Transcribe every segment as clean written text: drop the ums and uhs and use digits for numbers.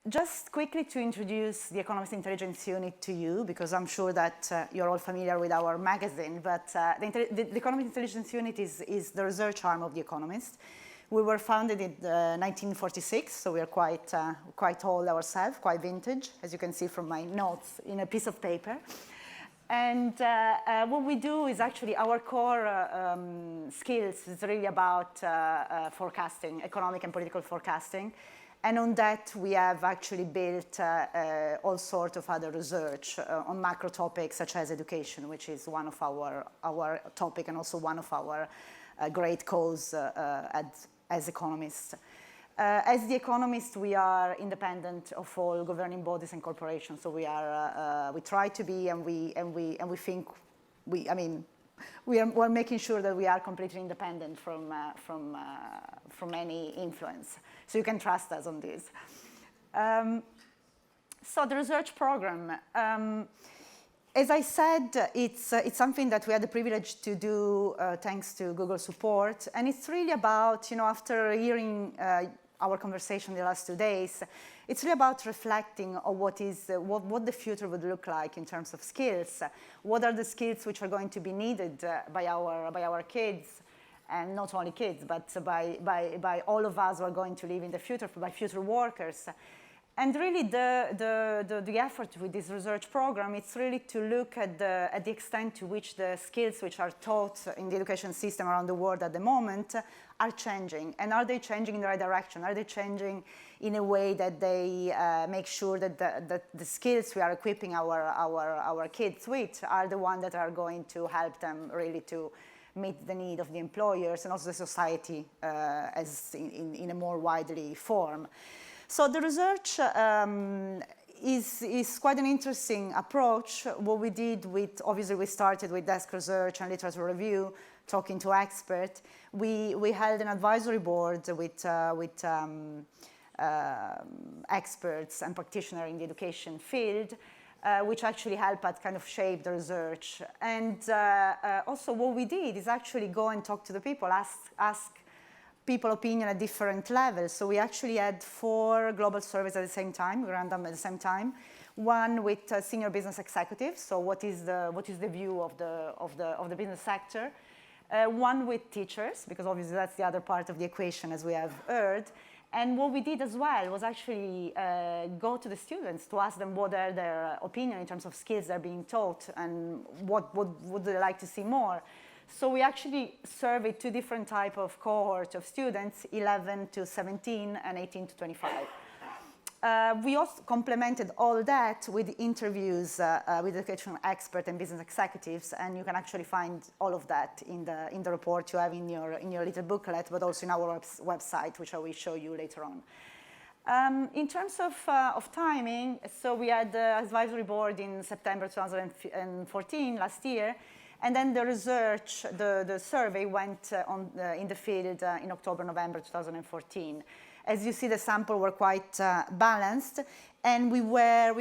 Just quickly to introduce the Economist Intelligence Unit to you, because I'm sure that you're all familiar with our magazine, but the Economist Intelligence Unit is the research arm of The Economist. We were founded in 1946, so we are quite old ourselves, quite vintage, as you can see from my notes in a piece of paper. And what we do is actually our core skills is really about forecasting, economic and political forecasting. And on that, we have actually built all sorts of other research on macro topics such as education, which is one of our topic and also one of our great cause as economists. As The Economist, we are independent of all governing bodies and corporations. So we try to be, and we think we're making sure that we are completely independent from any influence. So you can trust us on this. So the research program, as I said, it's something that we had the privilege to do thanks to Google support, and it's really about, after hearing our conversation the last 2 days, it's really about reflecting on what the future would look like in terms of skills. What are the skills which are going to be needed by our kids, and not only kids, but by all of us who are going to live in the future, by future workers. And really the effort with this research program, it's really to look at the extent to which the skills which are taught in the education system around the world at the moment are changing. And are they changing in the right direction? Are they changing in a way that they make sure that the skills we are equipping our kids with are the ones that are going to help them really to meet the need of the employers and also the society as in a more widely form. So the research is quite an interesting approach. What we did obviously we started with desk research and literature review, talking to experts. We held an advisory board with experts and practitioners in the education field, which actually helped us kind of shape the research. And also what we did is actually go and talk to the people, ask people opinion at different levels. So we actually had 4 global surveys at the same time. We ran them at the same time. One with senior business executives. So what is the view of the business sector? One with teachers, because obviously that's the other part of the equation, as we have heard. And what we did as well was actually go to the students to ask them what are their opinion in terms of skills they're being taught and what would they like to see more. So we actually surveyed 2 different types of cohort of students, 11 to 17 and 18 to 25. We also complemented all that with interviews with educational experts and business executives, and you can actually find all of that in the report you have in your little booklet, but also in our website, which I will show you later on. In terms of timing, so we had the advisory board in September 2014, last year, and then the research, the survey went on in the field in October, November 2014. As you see, the sample were quite balanced, and we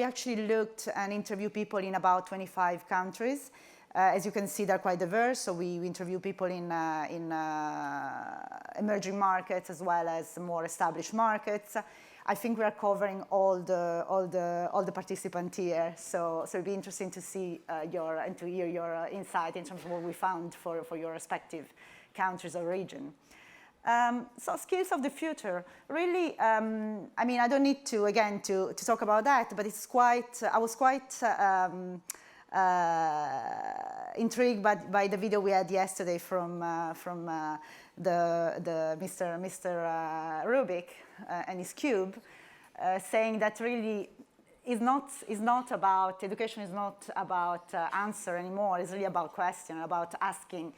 actually looked and interviewed people in about 25 countries. As you can see, they're quite diverse. So we interview people in emerging markets as well as more established markets. I think we are covering all the participants here. So it'd be interesting to see and to hear your insight in terms of what we found for your respective countries or region. So skills of the future, really, I mean, I don't need to, again, to talk about that, but it's quite, I was quite intrigued by the video we had yesterday from the Mr. Rubik and his cube, saying that really education is not about answer anymore. It's really about question, about asking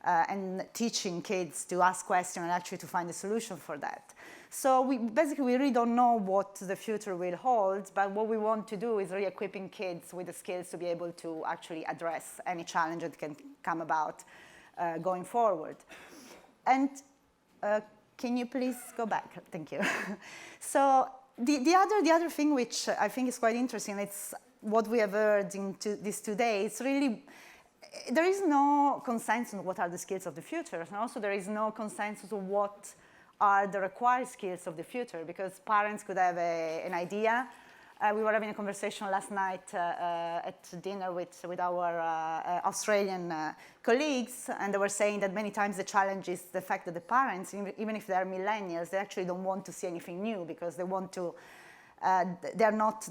and teaching kids to ask questions and actually to find a solution for that. So we really don't know what the future will hold, but what we want to do is really equipping kids with the skills to be able to actually address any challenge that can come about going forward. And can you please go back? Thank you. So the other thing which I think is quite interesting, it's what we have heard in these 2 days. Really, there is no consensus on what are the skills of the future, and also there is no consensus on what are the required skills of the future, because parents could have an idea. We were having a conversation last night at dinner with our Australian colleagues, and they were saying that many times the challenge is the fact that the parents, even if they are millennials, they actually don't want to see anything new, because they want to, they're not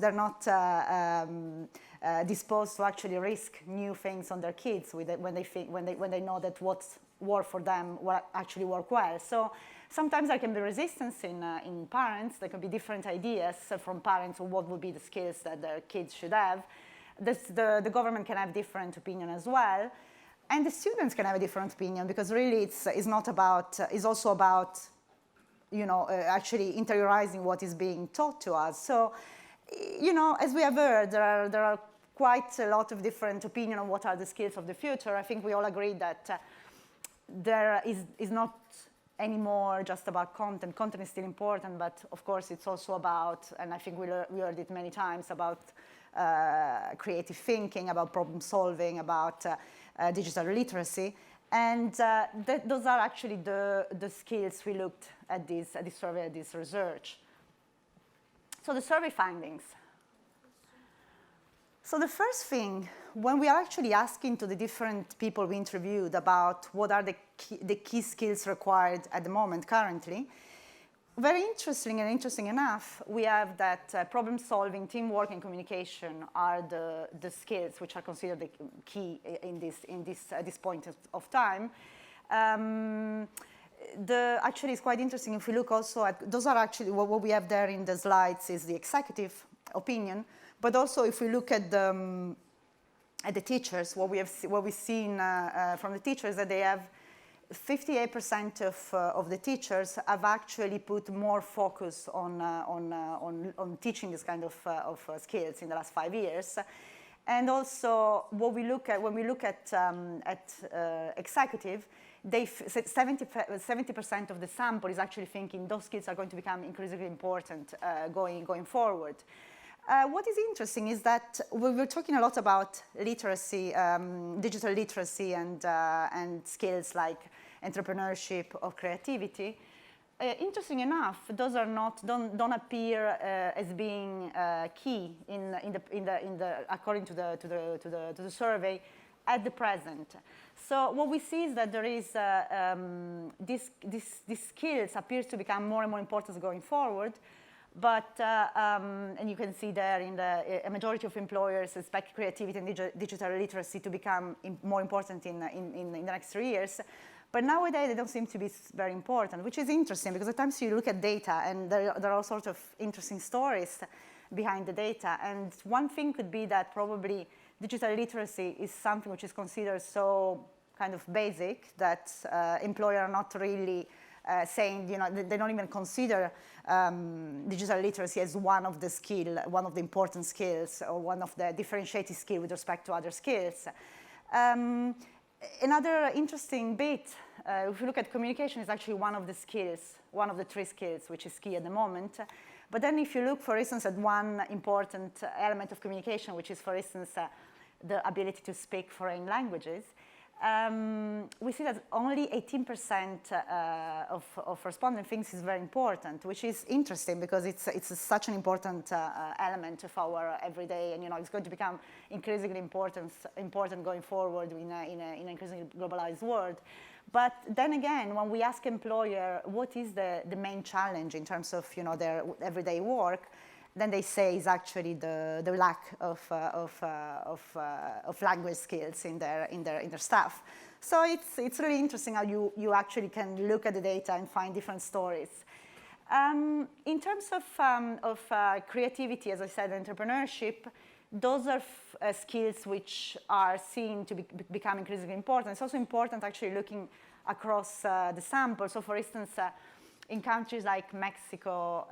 disposed to actually risk new things on their kids when they know that what work for them will actually work well. So sometimes there can be resistance in parents. There can be different ideas from parents of what would be the skills that their kids should have. The government can have different opinion as well, and the students can have a different opinion, because really it's not about, it's also about, you know, actually interiorizing what is being taught to us. So, you know, as we have heard, there are quite a lot of different opinions on what are the skills of the future. I think we all agree that there is not anymore just about content. Content is still important, but of course it's also about, and I think we heard it many times, about creative thinking, about problem solving, about digital literacy. And those are actually the skills we looked at this survey, at this research. So the survey findings. So the first thing, when we are actually asking to the different people we interviewed about what are the key skills required at the moment currently, very interesting enough, we have that problem solving, teamwork, and communication are the skills which are considered the key in this point of time. Actually, it's quite interesting if we look also at, those are actually what we have there in the slides is the executive opinion, but also if we look at the teachers, what we've seen from the teachers, that they have 58% of the teachers have actually put more focus on teaching this kind of skills in the last 5 years. And also, what we look at when we look at executive, 70% of the sample is actually thinking those skills are going to become increasingly important going forward. What is interesting is that we were talking a lot about literacy, digital literacy, and skills like entrepreneurship or creativity. Interesting enough, those are don't appear as being key according to the survey at the present. So what we see is that there is these skills appears to become more and more important going forward. But, and you can see there in a majority of employers expect creativity and digital literacy to become more important in the next 3 years. But nowadays, they don't seem to be very important, which is interesting, because at times you look at data and there are all sorts of interesting stories behind the data. And one thing could be that probably digital literacy is something which is considered so kind of basic that employers are not really saying, you know, they don't even consider digital literacy as one of the important skills, or one of the differentiated skills with respect to other skills. Another interesting bit, if you look at communication, is actually one of the skills, one of the 3 skills, which is key at the moment. But then if you look, for instance, at one important element of communication, which is, for instance, the ability to speak foreign languages, we see that only 18% of respondents thinks is very important, which is interesting, because it's such an important element of our everyday, and you know, it's going to become increasingly important going forward in an increasingly globalized world. But then again, when we ask employer what is the main challenge in terms of, you know, their everyday work, then they say is actually the lack of language skills in their staff. So it's really interesting how you actually can look at the data and find different stories. In terms of creativity, as I said, entrepreneurship, those are skills which are seen to become increasingly important. It's also important actually looking across the sample. So for instance, in countries like Mexico,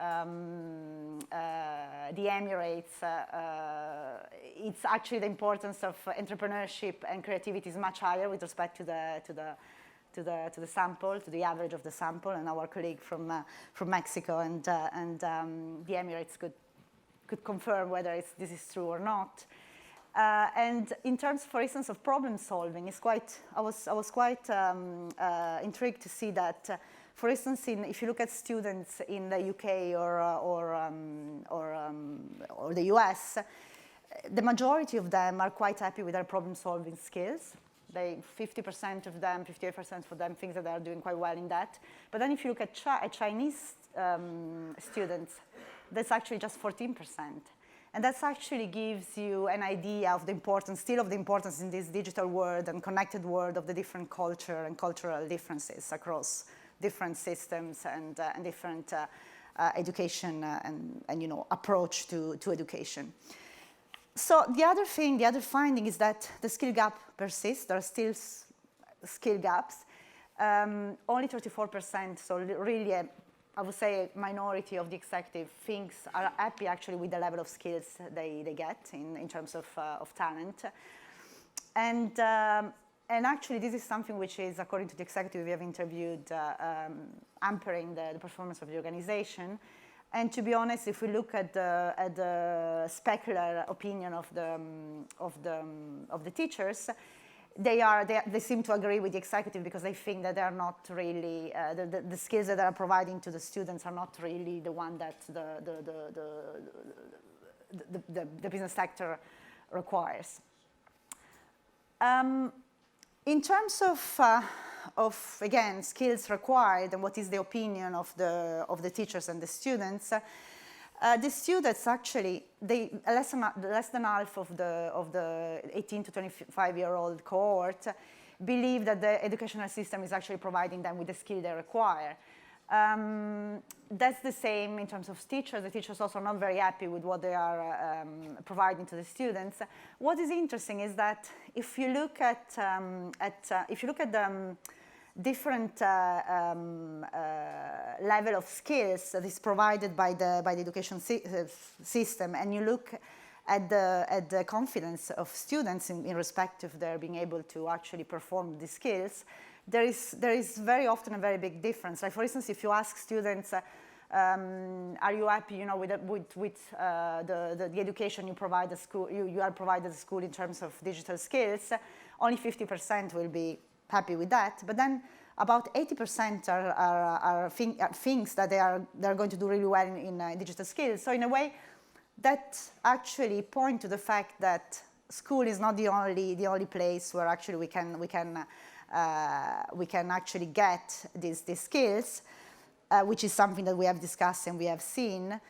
the Emirates, it's actually the importance of entrepreneurship and creativity is much higher with respect to the sample, to the average of the sample. And our colleague from Mexico and the Emirates could confirm whether this is true or not. And in terms, for instance, of problem solving, I was quite intrigued to see that For instance, if you look at students in the UK or the US, the majority of them are quite happy with their problem-solving skills. 50% of them, 58% of them think that they are doing quite well in that. But then if you look at Chinese students, that's actually just 14%. And that actually gives you an idea of the importance, still of the importance in this digital world and connected world of the different culture and cultural differences across different systems and different education and approach to education. So the other finding is that the skill gap persists. There are still skill gaps. Only 34%, so really I would say a minority of the executive are happy actually with the level of skills they get in terms of talent. And actually this is something which is, according to the executive we have interviewed, hampering the performance of the organization. And to be honest, if we look at the specular opinion of the teachers, they seem to agree with the executive because they think that they are not really the skills that they are providing to the students are not really the one that the business sector requires. In terms of again skills required and what is the opinion of the teachers and the students actually less than half of the 18 to 25-year-old cohort believe that the educational system is actually providing them with the skill they require. That's the same in terms of teachers. The teachers also are not very happy with what they are providing to the students. What is interesting is that if you look at the different level of skills that is provided by the education system, and you look at the confidence of students in respect of their being able to actually perform the skills, there is very often a very big difference. Like for instance, if you ask students, are you happy, with the education you provide the school, you are provided at school in terms of digital skills? Only 50% will be happy with that. But then about 80% are things that they're going to do really well in digital skills. So in a way, that actually point to the fact that school is not the only place where actually we can actually get these skills, which is something that we have discussed and we have seen,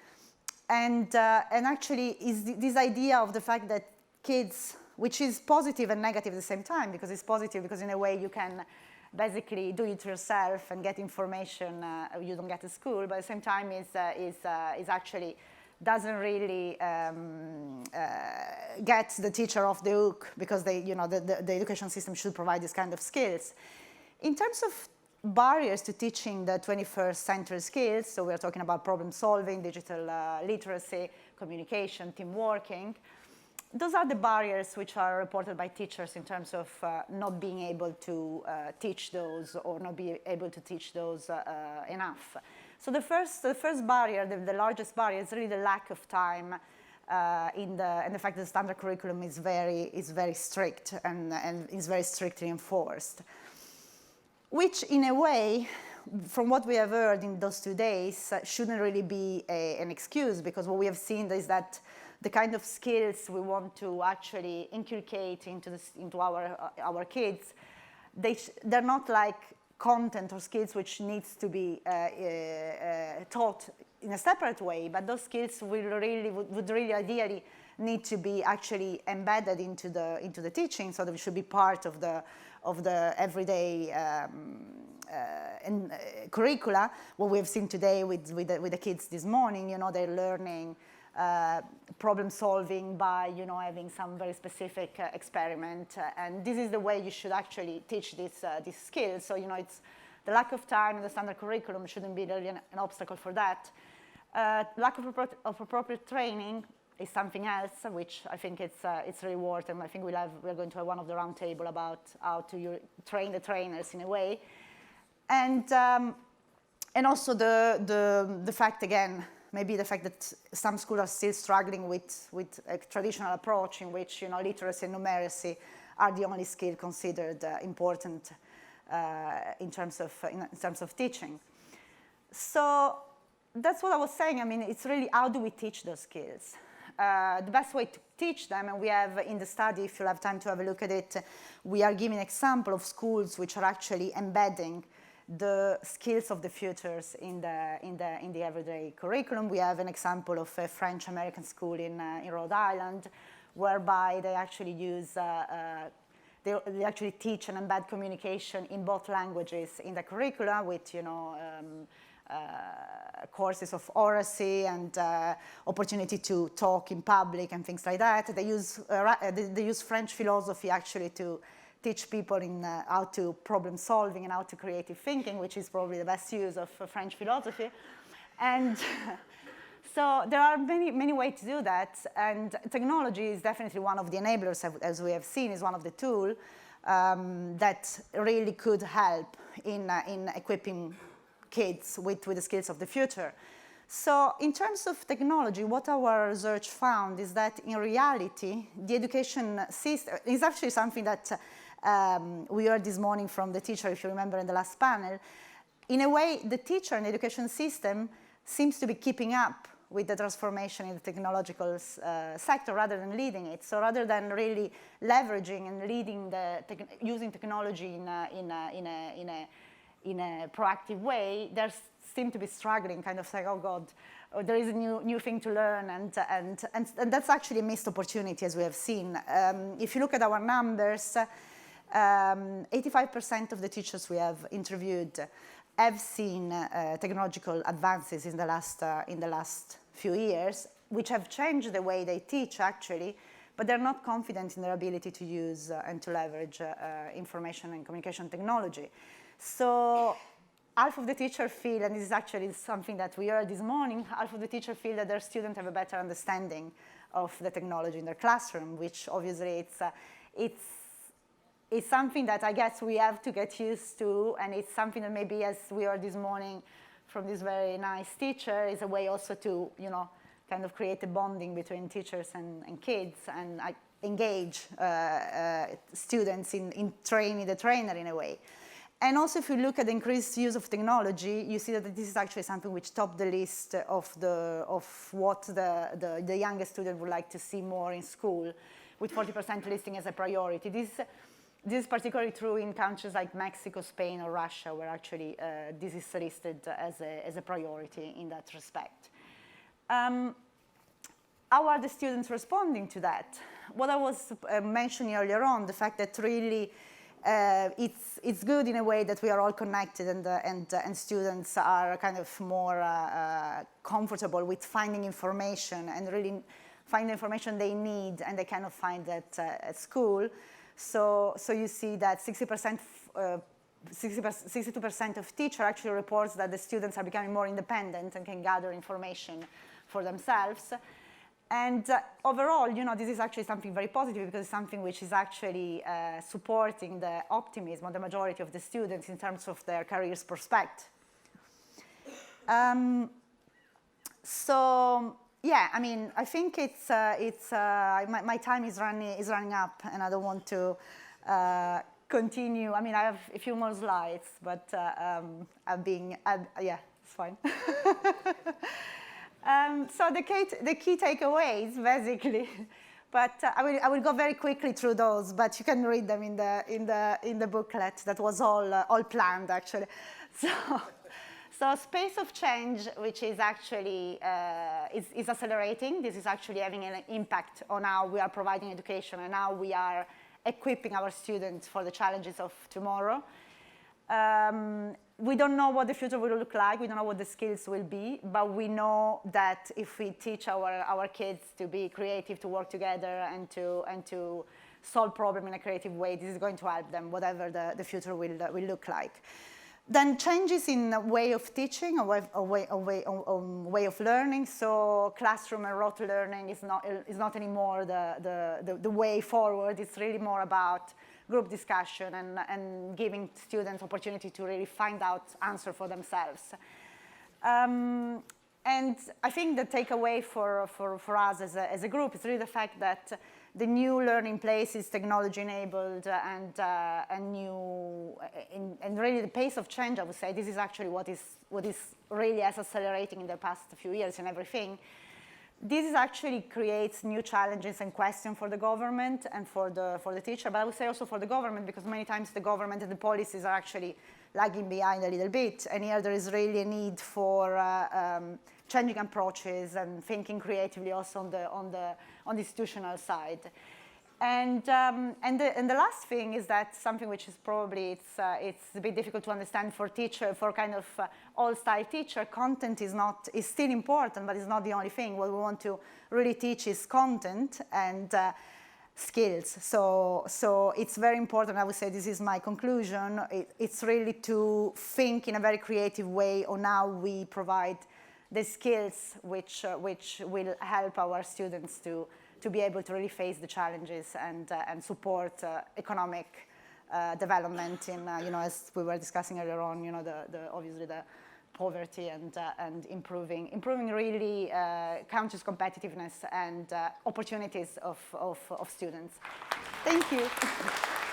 and actually is this idea of the fact that kids, which is positive and negative at the same time, because it's positive because in a way you can basically do it yourself and get information you don't get at school, but at the same time is actually doesn't really get the teacher off the hook because the education system should provide this kind of skills. In terms of barriers to teaching the 21st century skills, so we're talking about problem solving, digital literacy, communication, team working, those are the barriers which are reported by teachers in terms of not being able to teach those or not be able to teach those enough. So the first barrier, the largest barrier, is really the lack of time and the fact that the standard curriculum is very strict and is very strictly enforced. Which, in a way, from what we have heard in those 2 days, shouldn't really be an excuse, because what we have seen is that the kind of skills we want to actually inculcate into our kids, they're not like content or skills which needs to be taught in a separate way, but those skills would really ideally need to be actually embedded into the teaching, so that it should be part of the everyday curricula. What we have seen today with the kids this morning, they're learning problem solving by having some very specific experiment, and this is the way you should actually teach this skill. So it's the lack of time in the standard curriculum shouldn't be really an obstacle for that. Lack of appropriate training is something else, which I think it's really worth, and I think we're going to have one of the roundtable about how to train the trainers in a way, and also the fact, again, maybe the fact that some schools are still struggling with a traditional approach in which literacy and numeracy are the only skill considered important in terms of teaching. So that's what I was saying. I mean, it's really how do we teach those skills? The best way to teach them, and we have in the study, if you'll have time to have a look at it, we are giving an example of schools which are actually embedding the skills of the futures in the everyday curriculum. We have an example of a French-American school in Rhode Island, whereby they actually use they actually teach and embed communication in both languages in the curricula with, courses of oracy and opportunity to talk in public and things like that. They use French philosophy actually to teach people in how to problem solving and how to creative thinking, which is probably the best use of French philosophy. And so there are many ways to do that, and technology is definitely one of the enablers, as we have seen, is one of the tools that really could help in equipping kids with the skills of the future. So in terms of technology, what our research found is that in reality, the education system is actually something that we heard this morning from the teacher, if you remember in the last panel. In a way, the teacher and the education system seems to be keeping up with the transformation in the technological sector rather than leading it. So rather than really leveraging and leading using technology in a proactive way, they seem to be struggling, kind of like, oh God, there is a new thing to learn, and that's actually a missed opportunity, as we have seen. If you look at our numbers, 85% of the teachers we have interviewed have seen technological advances in the last few years, which have changed the way they teach, actually, but they're not confident in their ability to use and to leverage information and communication technology. So half of the teachers feel, and this is actually something that we heard this morning, half of the teachers feel that their students have a better understanding of the technology in their classroom, which obviously it's something that I guess we have to get used to, and it's something that maybe, as we heard this morning from this very nice teacher, is a way also to, kind of create a bonding between teachers and kids, and engage students in training the trainer in a way. And also, if you look at the increased use of technology, you see that this is actually something which topped the list of what the youngest student would like to see more in school, with 40% listing as a priority. This is particularly true in countries like Mexico, Spain, or Russia, where actually this is listed as a priority in that respect. How are the students responding to that? What I was mentioning earlier on, the fact that really it's good in a way that we are all connected, and students are kind of more comfortable with finding information and really find the information they need, and they cannot find that at school. So you see that 62% of teachers actually reports that the students are becoming more independent and can gather information for themselves. And overall, this is actually something very positive, because it's something which is actually supporting the optimism of the majority of the students in terms of their careers prospect. So yeah, I mean, I think my time is running up, and I don't want to continue. I mean, I have a few more slides, but yeah, it's fine. So the key takeaways, basically, but I will go very quickly through those, but you can read them in the booklet. That was all planned, actually. So space of change, which is actually is accelerating. This is actually having an impact on how we are providing education and how we are equipping our students for the challenges of tomorrow. We don't know what the future will look like. We don't know what the skills will be, but we know that if we teach our kids to be creative, to work together, and to solve problems in a creative way, this is going to help them, whatever the future will look like. Then changes in way of teaching, a way of learning. So classroom and rote learning is not anymore the way forward. It's really more about group discussion and giving students opportunity to really find out answer for themselves. And I think the takeaway for us as a group is really the fact that the new learning places, technology-enabled, and new, and really the pace of change, I would say, this is actually what is really as accelerating in the past few years and everything. This is actually creates new challenges and questions for the government and for the teacher, but I would say also for the government, because many times the government and the policies are actually lagging behind a little bit, and here there is really a need for changing approaches and thinking creatively also on the institutional side. And the last thing is that something which is probably it's a bit difficult to understand for teacher, for kind of all-style teacher. Content is still important, but it's not the only thing. What we want to really teach is content and skills. So it's very important. I would say this is my conclusion. It's really to think in a very creative way on how we provide the skills which will help our students to be able to really face the challenges and support economic development in, as we were discussing earlier on, obviously the poverty and improving really countries' competitiveness and opportunities of students. Thank you.